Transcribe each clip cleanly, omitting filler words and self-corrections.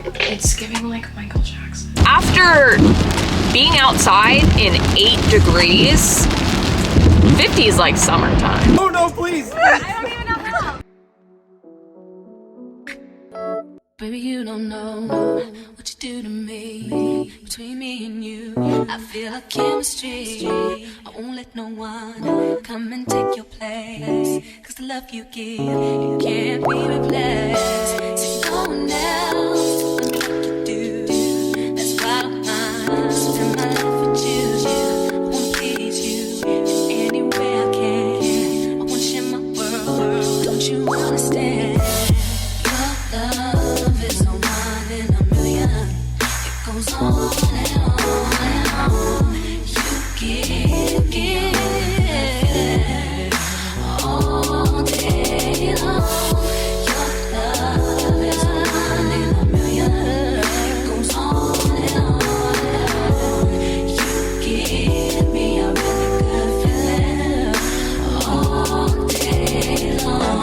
It's giving like Michael Jackson. After being outside in 8 degrees, 50 is like summertime. Oh no, please! I don't even know how. Baby, you don't know what you do to me. Between me and you, I feel like chemistry. I won't let no one come and take your place. Cause the love you give, it can't be replaced. See, no one else love me like you do. That's why I don't mind spend my life with you. I wanna please you in any way I can. I wanna share my world, don't you understand? Your love is a one in a million. It goes on and on and on. You give all day long. Your love is a one in a million. It goes on and on and on. You give me a really good feeling all day long.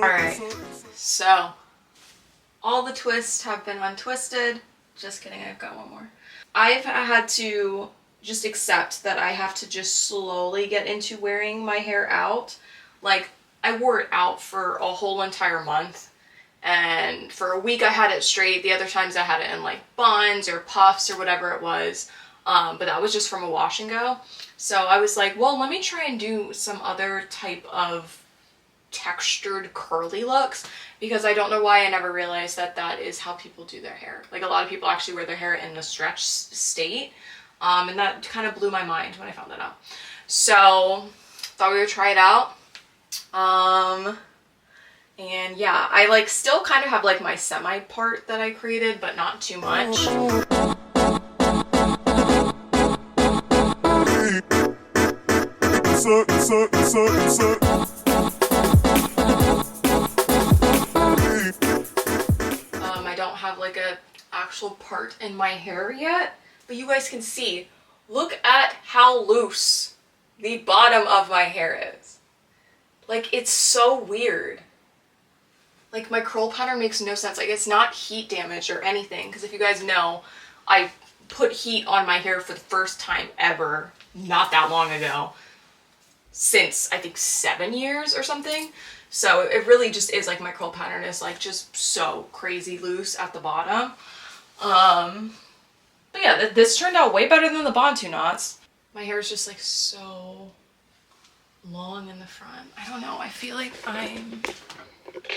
Alright, so all the twists have been untwisted. Just kidding, I've got one more. I've had to just accept that I have to just slowly get into wearing my hair out. Like, I wore it out for a whole entire month, and for a week I had it straight. The other times I had it in like buns or puffs or whatever it was, but that was just from a wash and go. So I was like, well, let me try and do some other type of textured curly looks, because I don't know why I never realized that that is how people do their hair. Like, a lot of people actually wear their hair in the stretch state, and that kind of blew my mind when I found that out. So thought we would try it out. And yeah, I like still kind of have like my semi part that I created, but not too much. I don't have like a actual part in my hair yet, but you guys can see, look at how loose the bottom of my hair is. Like, it's so weird. Like, my curl pattern makes no sense. Like, it's not heat damage or anything, because if you guys know, I put heat on my hair for the first time ever not that long ago, since I think 7 years or something. So it really just is like my curl pattern is like just so crazy loose at the bottom. But yeah, this turned out way better than the Bantu knots. My hair is just like so long in the front. I don't know, I feel like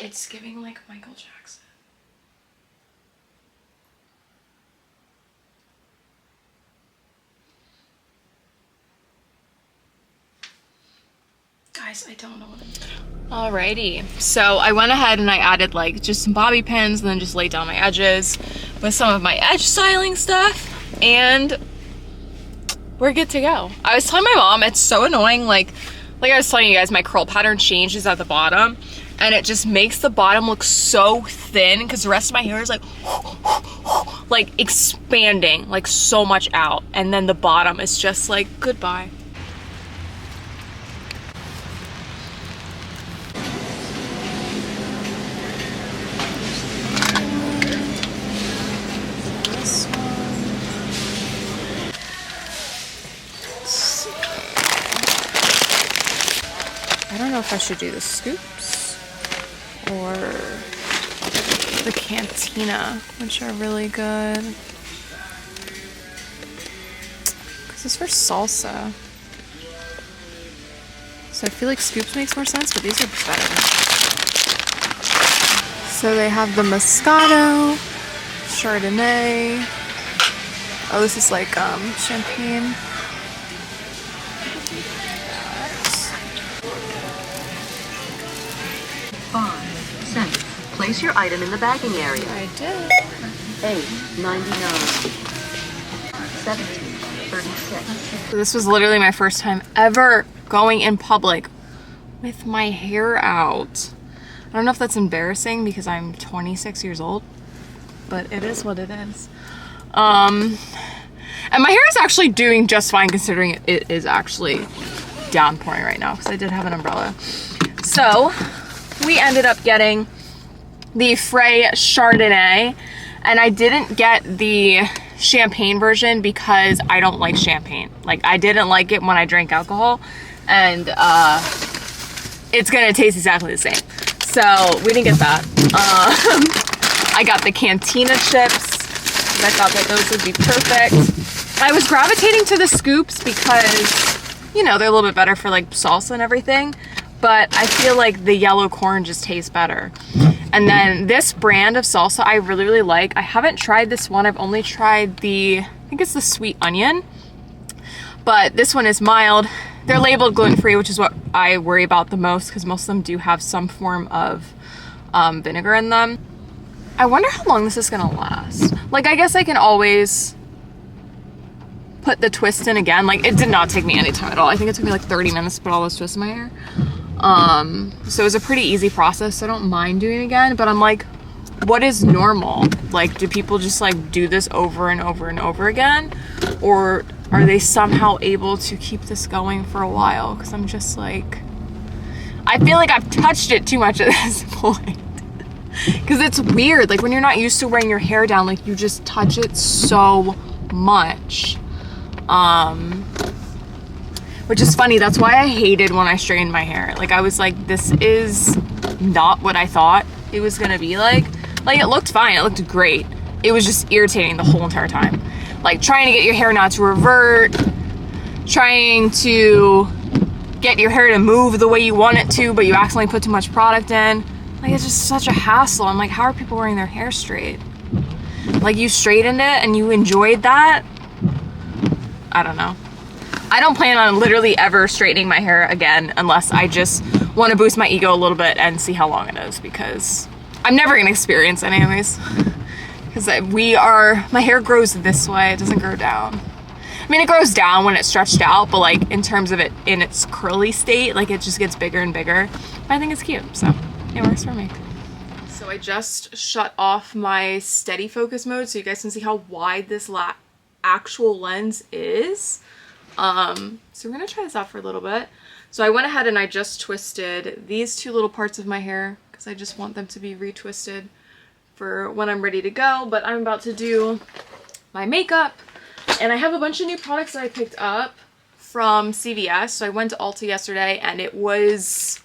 it's giving like Michael Jackson. Guys, I don't know what I'm doing. Alrighty, so I went ahead and I added like just some bobby pins and then just laid down my edges with some of my edge styling stuff, and we're good to go. I was telling my mom, it's so annoying, like I was telling you guys, my curl pattern changes at the bottom and it just makes the bottom look so thin because the rest of my hair is like expanding like so much out, and then the bottom is just like goodbye. I don't know if I should do the scoops or the cantina, which are really good. Because it's for salsa. So I feel like scoops makes more sense, but these are better. So they have the Moscato, Chardonnay. Oh, this is like champagne. 5 cents. Place your item in the bagging area. I did. 8.99. 17.36. So this was literally my first time ever going in public with my hair out. I don't know if that's embarrassing because I'm 26 years old, but it is what it is. And my hair is actually doing just fine considering it is actually downpouring right now because I did have an umbrella. So we ended up getting the Frey Chardonnay, and I didn't get the champagne version because I don't like champagne. Like, I didn't like it when I drank alcohol, and it's gonna taste exactly the same. So we didn't get that. I got the Cantina chips. I thought that those would be perfect. I was gravitating to the scoops because, you know, they're a little bit better for like salsa and everything, but I feel like the yellow corn just tastes better. And then this brand of salsa I really, really like. I haven't tried this one. I've only tried I think it's the sweet onion, but this one is mild. They're labeled gluten-free, which is what I worry about the most because most of them do have some form of vinegar in them. I wonder how long this is gonna last. Like, I guess I can always put the twist in again. Like, it did not take me any time at all. I think it took me like 30 minutes to put all those twists in my hair. So it was a pretty easy process, so I don't mind doing it again, but I'm like, what is normal? Like, do people just like do this over and over and over again? Or are they somehow able to keep this going for a while? Because I'm just like, I feel like I've touched it too much at this point. Because it's weird, like when you're not used to wearing your hair down, like you just touch it so much. Which is funny, that's why I hated when I straightened my hair. Like, I was like, this is not what I thought it was gonna be like. Like, it looked fine, it looked great. It was just irritating the whole entire time. Like, trying to get your hair not to revert, trying to get your hair to move the way you want it to, but you accidentally put too much product in. Like, it's just such a hassle. I'm like, how are people wearing their hair straight? Like, you straightened it and you enjoyed that? I don't know. I don't plan on literally ever straightening my hair again unless I just want to boost my ego a little bit and see how long it is, because I'm never going to experience it anyways. Because my hair grows this way, it doesn't grow down. I mean, it grows down when it's stretched out, but like in terms of it in its curly state, like it just gets bigger and bigger. But I think it's cute, so it works for me. So I just shut off my steady focus mode so you guys can see how wide this actual lens is. So we're gonna try this out for a little bit. So I went ahead and I just twisted these two little parts of my hair because I just want them to be retwisted for when I'm ready to go. But I'm about to do my makeup, and I have a bunch of new products that I picked up from CVS. So I went to Ulta yesterday and it was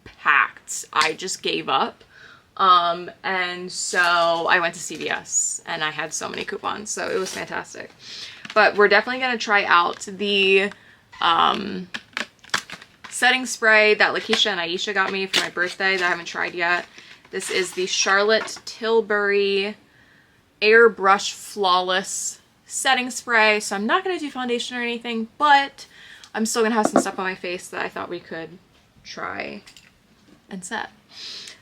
packed. I just gave up. And so I went to CVS and I had so many coupons, so it was fantastic. But we're definitely going to try out the setting spray that Lakeisha and Aisha got me for my birthday that I haven't tried yet. This is the Charlotte Tilbury Airbrush Flawless Setting Spray. So I'm not going to do foundation or anything, but I'm still going to have some stuff on my face that I thought we could try and set.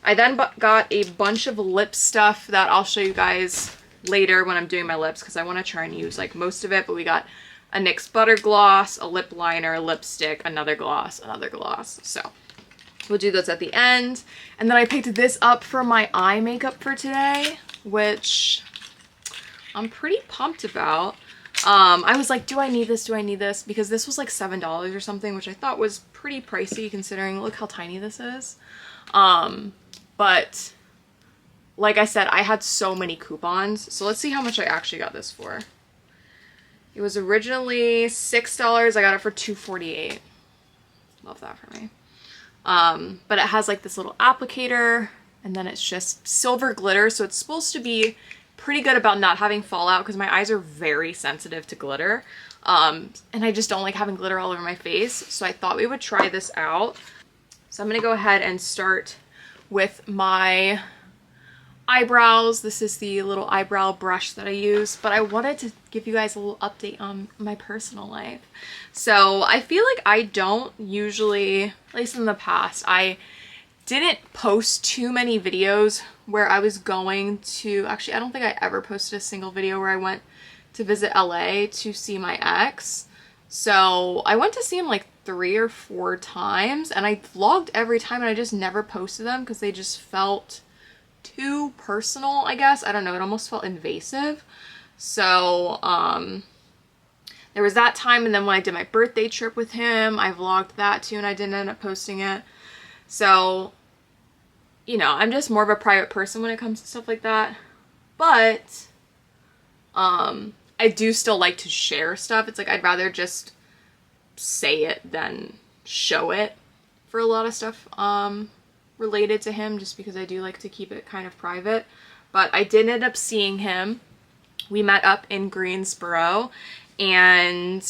I then got a bunch of lip stuff that I'll show you guys later when I'm doing my lips, because I want to try and use like most of it. But we got a NYX butter gloss, a lip liner, lipstick, another gloss. So we'll do those at the end. And then I picked this up for my eye makeup for today, which I'm pretty pumped about. I was like, do I need this? Do I need this? Because this was like $7 or something, which I thought was pretty pricey considering look how tiny this is. But like I said, I had so many coupons. So let's see how much I actually got this for. It was originally $6. I got it for $2.48. Love that for me. But it has like this little applicator, and then it's just silver glitter. So it's supposed to be pretty good about not having fallout, because my eyes are very sensitive to glitter. And I just don't like having glitter all over my face. So I thought we would try this out. So I'm going to go ahead and start with my eyebrows. This is the little eyebrow brush that I use, but I wanted to give you guys a little update on my personal life. So I feel like I don't usually, at least in the past, I didn't post too many videos where I was going to, actually I don't think I ever posted a single video where I went to visit LA to see my ex. So I went to see him like 3 or 4 times, and I vlogged every time, and I just never posted them because they just felt too personal, I guess. I don't know, it almost felt invasive. So there was that time, and then when I did my birthday trip with him, I vlogged that too, and I didn't end up posting it. So, you know, I'm just more of a private person when it comes to stuff like that. But I do still like to share stuff. It's like I'd rather just say it than show it for a lot of stuff related to him, just because I do like to keep it kind of private. But I did end up seeing him. We met up in Greensboro, and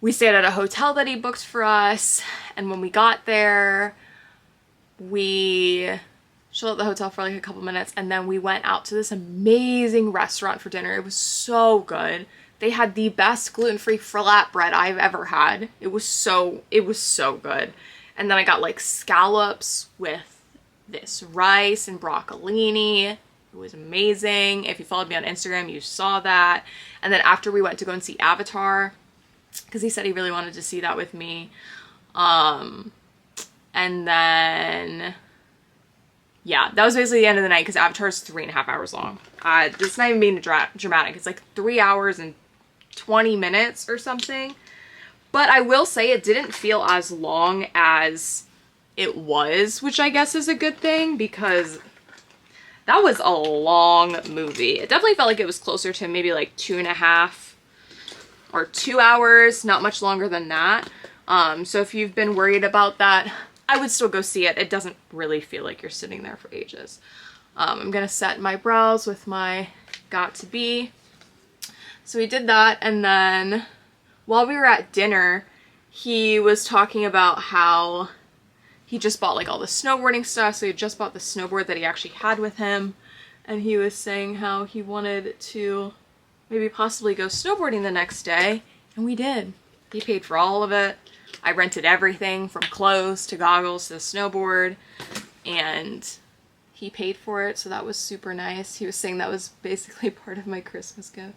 we stayed at a hotel that he booked for us. And when we got there, we chilled at the hotel for like a couple minutes, and then we went out to this amazing restaurant for dinner. It was so good. They had the best gluten-free flatbread I've ever had. It was so good. And then I got like scallops with this rice and broccolini. It was amazing. If you followed me on Instagram, you saw that. And then after, we went to go and see Avatar, because he said he really wanted to see that with me. And then, yeah, that was basically the end of the night, because Avatar is 3.5 hours long. This is not even being dramatic. It's like 3 hours and 20 minutes or something. But I will say it didn't feel as long as it was, which I guess is a good thing, because that was a long movie. It definitely felt like it was closer to maybe like 2.5 or 2 hours, not much longer than that. So if you've been worried about that, I would still go see it. It doesn't really feel like you're sitting there for ages. I'm gonna set my brows with my Got to Be. So we did that, and then while we were at dinner, he was talking about how he just bought like all the snowboarding stuff. So he just bought the snowboard that he actually had with him, and he was saying how he wanted to maybe possibly go snowboarding the next day, and we did. He paid for all of it. I rented everything from clothes to goggles to the snowboard, and he paid for it, so that was super nice. He was saying that was basically part of my Christmas gift.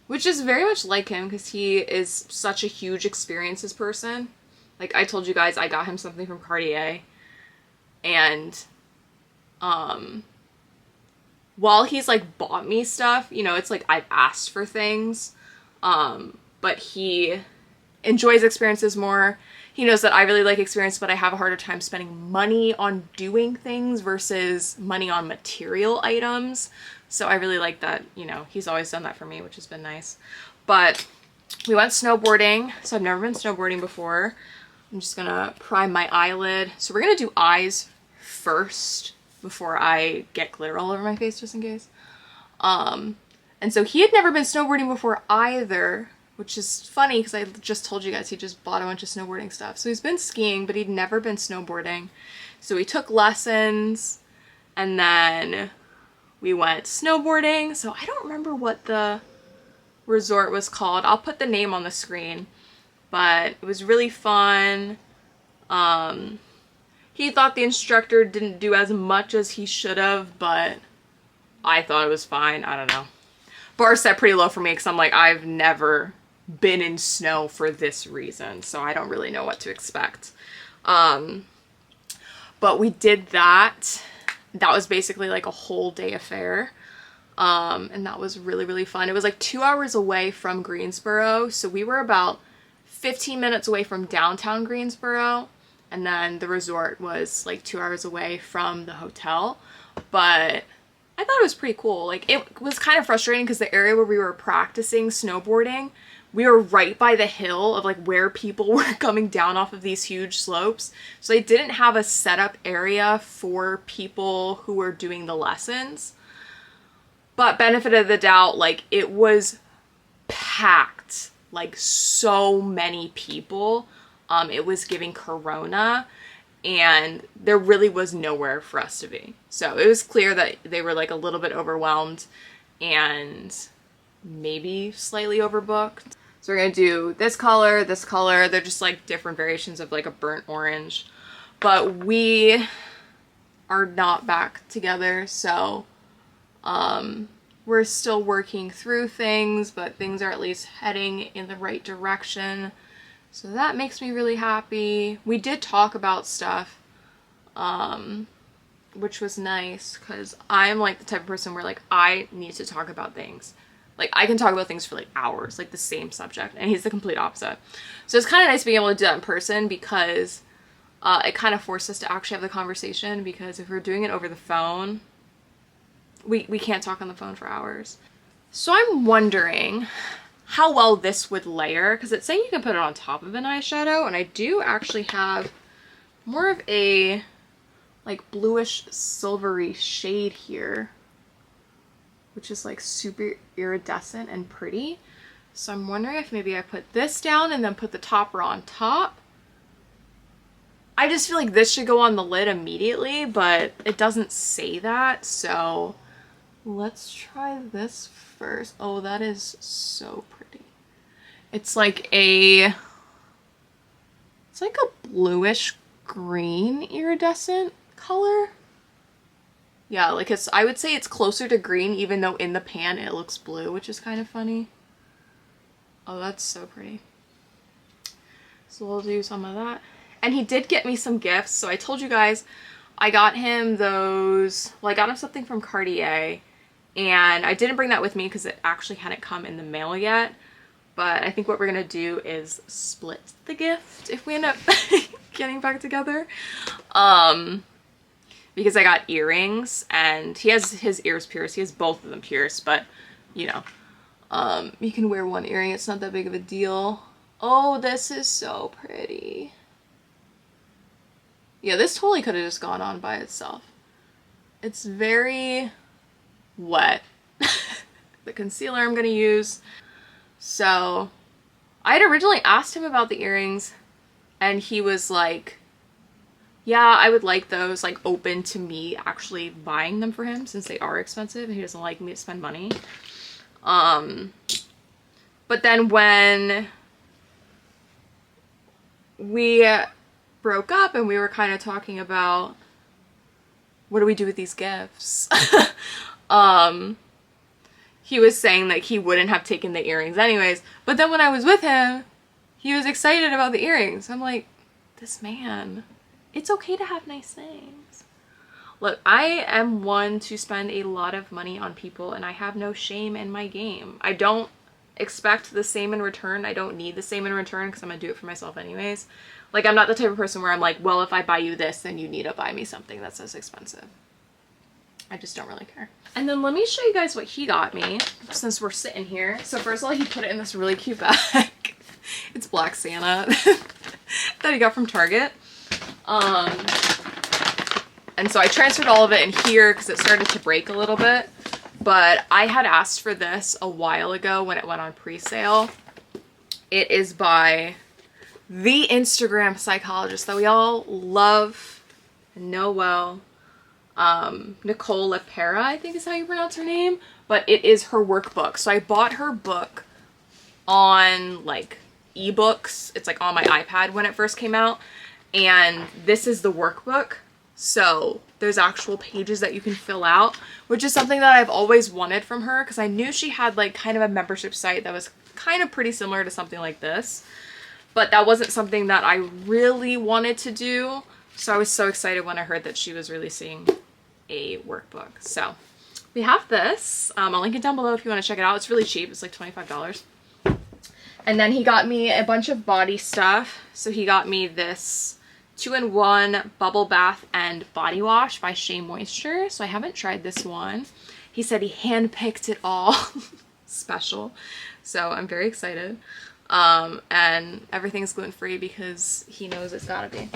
Which is very much like him, because he is such a huge experiences person. Like I told you guys, I got him something from Cartier, and while he's like bought me stuff, you know, it's like I've asked for things, but he enjoys experiences more. He knows that I really like experience, but I have a harder time spending money on doing things versus money on material items. So I really like that, you know, he's always done that for me, which has been nice. But we went snowboarding. So I've never been snowboarding before. I'm just gonna prime my eyelid. So we're gonna do eyes first before I get glitter all over my face, just in case. And so he had never been snowboarding before either, which is funny because I just told you guys he just bought a bunch of snowboarding stuff. So he's been skiing, but he'd never been snowboarding. So we took lessons, and then we went snowboarding. So I don't remember what the resort was called. I'll put the name on the screen, but it was really fun. He thought the instructor didn't do as much as he should have, but I thought it was fine. I don't know. Bar set pretty low for me because I'm like, I've never been in snow for this reason, so I don't really know what to expect. But we did that. That was basically like a whole day affair. And that was really, really fun. It was like 2 hours away from Greensboro, so we were about 15 minutes away from downtown Greensboro, and then the resort was like 2 hours away from the hotel. But I thought it was pretty cool. Like, it was kind of frustrating because the area where we were practicing snowboarding, we were right by the hill of like where people were coming down off of these huge slopes. So they didn't have a setup area for people who were doing the lessons. But benefit of the doubt, like, it was packed, like so many people. It was giving corona, and there really was nowhere for us to be. So it was clear that they were like a little bit overwhelmed and maybe slightly overbooked. So we're gonna do this color, this color. They're just like different variations of like a burnt orange. But we are not back together, so we're still working through things, but things are at least heading in the right direction. So that makes me really happy. We did talk about stuff, which was nice, because I'm like the type of person where like I need to talk about things. Like, I can talk about things for like hours, like the same subject, and he's the complete opposite. So it's kind of nice being able to do that in person because it kind of forced us to actually have the conversation, because if we're doing it over the phone, we can't talk on the phone for hours. So I'm wondering how well this would layer, because it's saying you can put it on top of an eyeshadow, and I do actually have more of a like bluish silvery shade here, which is like super iridescent and pretty. So I'm wondering if maybe I put this down and then put the topper on top. I just feel like this should go on the lid immediately, but it doesn't say that, so let's try this first. Oh, that is so pretty. It's like a bluish green iridescent color. Yeah, like I would say it's closer to green, even though in the pan it looks blue, which is kind of funny. Oh, that's so pretty. So we'll do some of that. And he did get me some gifts. So I told you guys I got him those, well, I got him something from Cartier, and I didn't bring that with me because it actually hadn't come in the mail yet. But I think what we're gonna do is split the gift if we end up getting back together. Because I got earrings, and he has his ears pierced. He has both of them pierced, but you know, you can wear one earring. It's not that big of a deal. Oh, this is so pretty. Yeah, this totally could have just gone on by itself. It's very wet. The concealer I'm gonna use. So I had originally asked him about the earrings, and he was like, yeah, I would like those, like open to me actually buying them for him since they are expensive and he doesn't like me to spend money. But then when we broke up and we were kind of talking about what do we do with these gifts, he was saying that he wouldn't have taken the earrings anyways. But then when I was with him, he was excited about the earrings. I'm like, this man, it's okay to have nice things. Look, I am one to spend a lot of money on people, and I have no shame in my game. I don't expect the same in return. I don't need the same in return because I'm gonna do it for myself anyways. Like, I'm not the type of person where I'm like, well, if I buy you this, then you need to buy me something that's as expensive. I just don't really care. And then let me show you guys what he got me since we're sitting here. So first of all, he put it in this really cute bag. It's Black Santa that he got from Target. And so I transferred all of it in here because it started to break a little bit. But I had asked for this a while ago when it went on pre-sale. It is by the Instagram psychologist that we all love and know well. Nicole Lepera, I think is how you pronounce her name. But it is her workbook. So I bought her book on like ebooks. It's like on my iPad when it first came out. And this is the workbook. So there's actual pages that you can fill out, which is something that I've always wanted from her because I knew she had like kind of a membership site that was kind of pretty similar to something like this. But that wasn't something that I really wanted to do. So I was so excited when I heard that she was releasing a workbook. So we have this. I'll link it down below if you want to check it out. It's really cheap. It's like $25. And then he got me a bunch of body stuff. So he got me this 2-in-1 bubble bath and body wash by Shea Moisture. So I haven't tried this one. He said he handpicked it all special. So I'm very excited. And everything's gluten-free because he knows it's gotta be.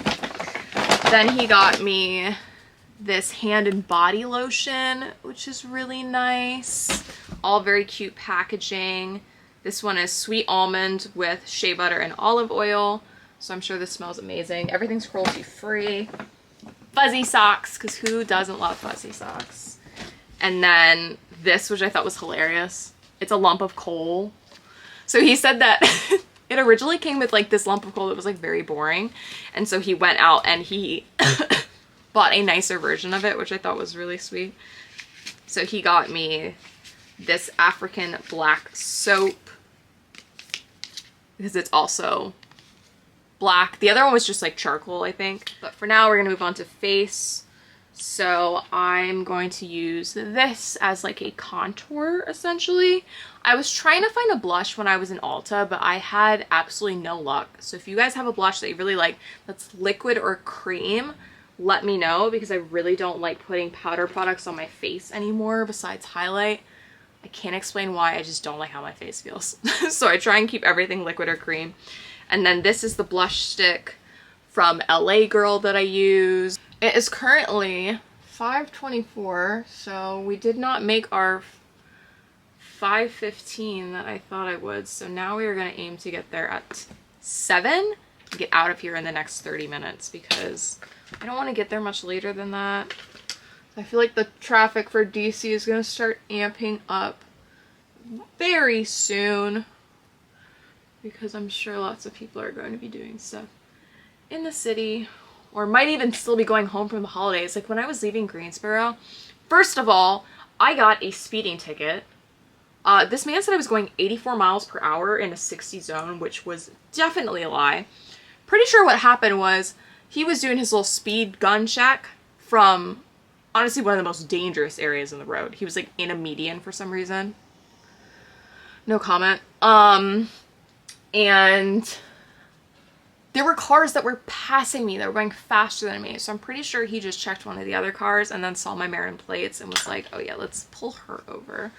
Then he got me this hand and body lotion, which is really nice. All very cute packaging. This one is sweet almond with shea butter and olive oil. So I'm sure this smells amazing. Everything's cruelty free. Fuzzy socks, because who doesn't love fuzzy socks? And then this, which I thought was hilarious. It's a lump of coal. So he said that it originally came with like this lump of coal that was like very boring. And so he went out and he bought a nicer version of it, which I thought was really sweet. So he got me this African black soap because it's also black. The other one was just like charcoal, I think. But for now, we're gonna move on to face. So I'm going to use this as like a contour, essentially. I was trying to find a blush when I was in Ulta, but I had absolutely no luck. So if you guys have a blush that you really like that's liquid or cream, let me know, because I really don't like putting powder products on my face anymore besides highlight. I can't explain why, I just don't like how my face feels. So I try and keep everything liquid or cream. And then this is the blush stick from LA Girl that I use. It is currently 5:24, so we did not make our 5:15 that I thought I would. So now we are going to aim to get there at 7 and get out of here in the next 30 minutes, because I don't want to get there much later than that. I feel like the traffic for DC is going to start amping up very soon, because I'm sure lots of people are going to be doing stuff in the city, or might even still be going home from the holidays. Like when I was leaving Greensboro, first of all, I got a speeding ticket. This man said I was going 84 miles per hour in a 60 zone, which was definitely a lie. Pretty sure what happened was he was doing his little speed gun check from honestly one of the most dangerous areas in the road. He was like in a median for some reason. No comment. And there were cars that were passing me that were going faster than me. So I'm pretty sure he just checked one of the other cars and then saw my Marin plates and was like, oh yeah, let's pull her over.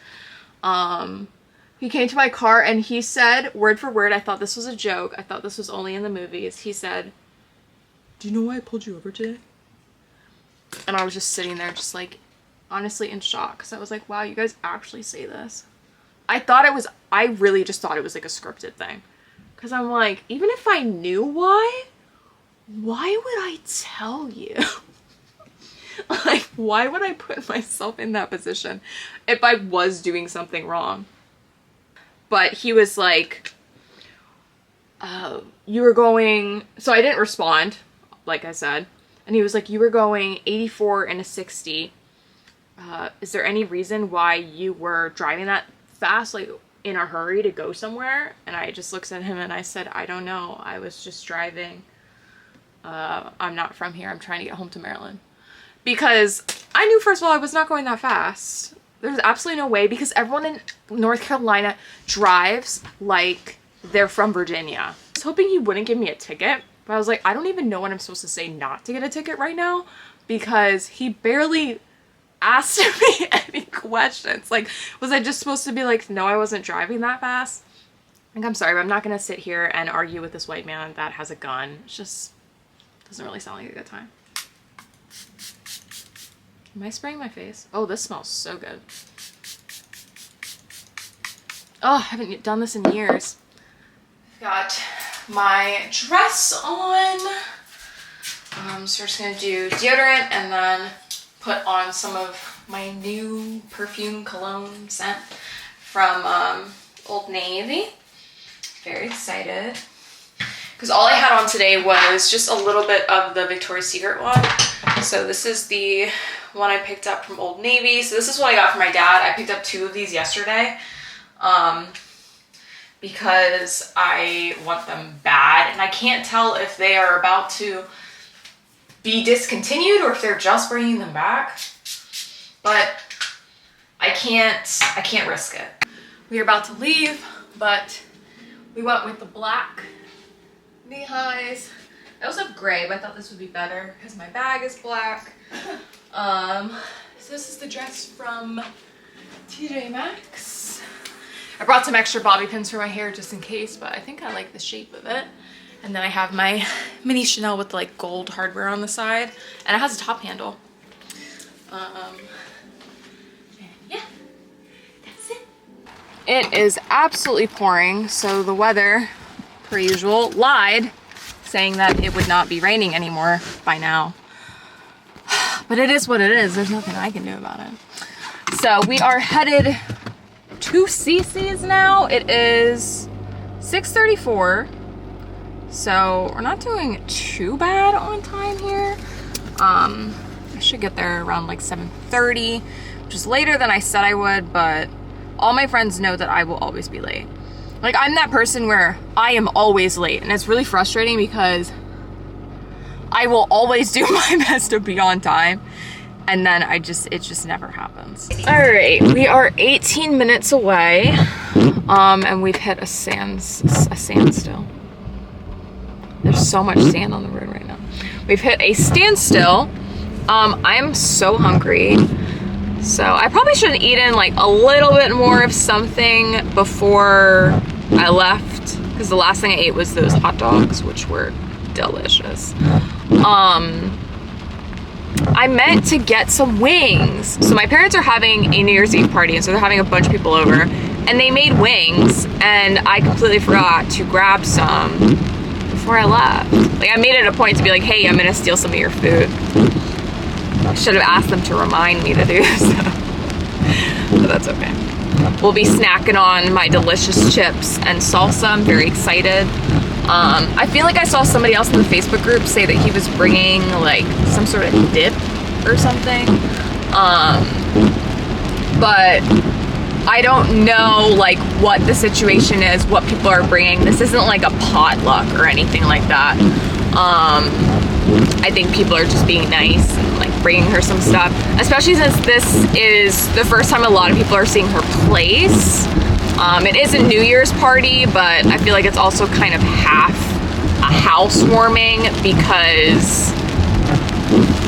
He came to my car and he said, word for word, I thought this was a joke. I thought this was only in the movies. He said, do you know why I pulled you over today? And I was just sitting there just like, honestly in shock. Cause I was like, wow, you guys actually say this. I really just thought it was like a scripted thing. Cause I'm like, even if I knew why would I tell you? Like, why would I put myself in that position if I was doing something wrong? But he was like, you were going, so I didn't respond, like I said. And he was like, you were going 84 in a 60. Is there any reason why you were driving that fast, like in a hurry to go somewhere? And I just looked at him and I said, I don't know. I was just driving. I'm not from here. I'm trying to get home to Maryland. Because I knew, first of all, I was not going that fast. There's absolutely no way, because everyone in North Carolina drives like they're from Virginia. I was hoping he wouldn't give me a ticket, but I was like, I don't even know what I'm supposed to say not to get a ticket right now, because he barely asked me any questions. Like, was I just supposed to be like, no, I wasn't driving that fast? Like, I'm sorry, but I'm not going to sit here and argue with this white man that has a gun. It just doesn't really sound like a good time. Am I spraying my face? Oh, this smells so good. Oh, I haven't done this in years. I've got my dress on. So we're just gonna do deodorant and then put on some of my new perfume cologne scent from Old Navy. Very excited. Because all I had on today was just a little bit of the Victoria's Secret one. So this is the one I picked up from Old Navy. So this is what I got for my dad. I picked up 2 of these yesterday because I want them bad. And I can't tell if they are about to be discontinued or if they're just bringing them back. But I can't risk it. We are about to leave, but we went with the black knee highs. I also have gray, but I thought this would be better because my bag is black. So this is the dress from TJ Maxx. I brought some extra bobby pins for my hair just in case, but I think I like the shape of it. And then I have my mini Chanel with like gold hardware on the side, and it has a top handle. Yeah, that's it. It is absolutely pouring, so the weather, per usual, lied, saying that it would not be raining anymore by now. But it is what it is. There's nothing I can do about it. So we are headed to CC's now. It is 6:34. So we're not doing too bad on time here. I should get there around like 7:30, which is later than I said I would, but all my friends know that I will always be late. Like, I'm that person where I am always late, and it's really frustrating because I will always do my best to be on time, and then it just never happens. All right, we are 18 minutes away, and we've hit a standstill. There's so much sand on the road right now. We've hit a standstill. I'm so hungry. So I probably should have eaten like a little bit more of something before I left, because the last thing I ate was those hot dogs, which were delicious. I meant to get some wings. So my parents are having a New Year's Eve party, and so they're having a bunch of people over, and they made wings, and I completely forgot to grab some before I left. Like, I made it a point to be like, hey, I'm gonna steal some of your food. I should have asked them to remind me to do so, but that's okay. We'll be snacking on my delicious chips and salsa. I'm very excited. I feel like I saw somebody else in the Facebook group say that he was bringing like some sort of dip or something. But I don't know like what the situation is, what people are bringing. This isn't like a potluck or anything like that. I think people are just being nice and like bringing her some stuff, especially since this is the first time a lot of people are seeing her place. It is a New Year's party, but I feel like it's also kind of half a housewarming, because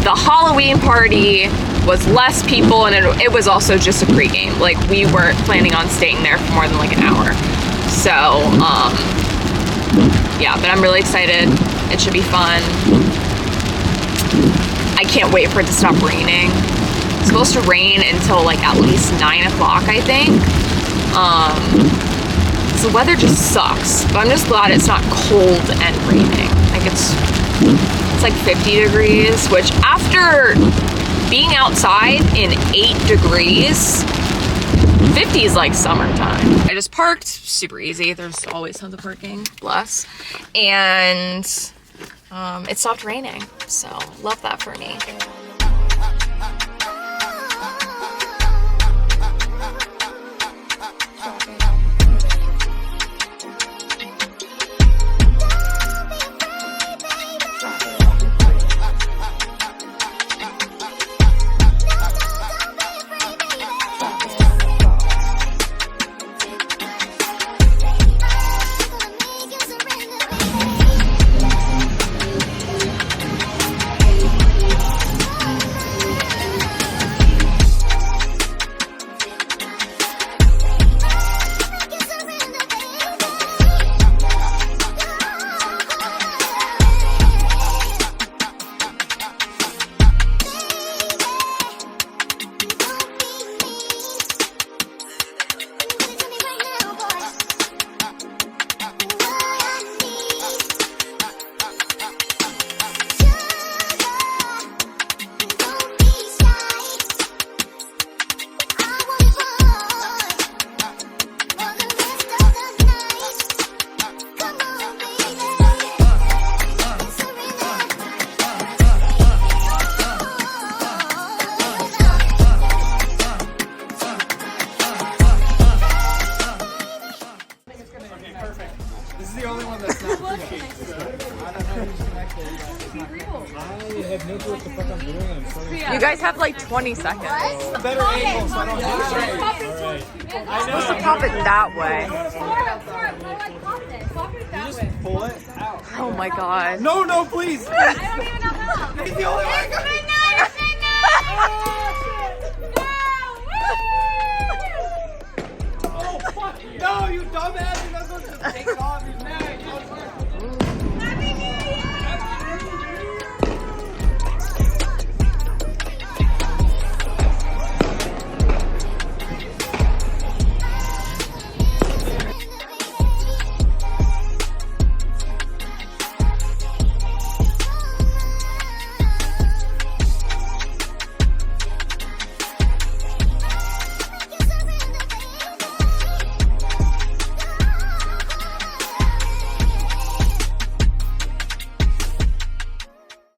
the Halloween party was less people, and it was also just a pregame. Like, we weren't planning on staying there for more than like an hour. So, yeah, but I'm really excited. It should be fun. I can't wait for it to stop raining. It's supposed to rain until like at least 9 o'clock, I think. So the weather just sucks, but I'm just glad it's not cold and raining. Like, it's like 50 degrees, which after being outside in 8 degrees, 50 is like summertime. I just parked, super easy. There's always tons of parking, bless. And it stopped raining, so love that for me. You guys have like 20 seconds. Better angle so I don't hit straight. I'm supposed to pop it that way. Just pull it out. Oh my god. No, please. I don't even know how. He's the only one. It's midnight!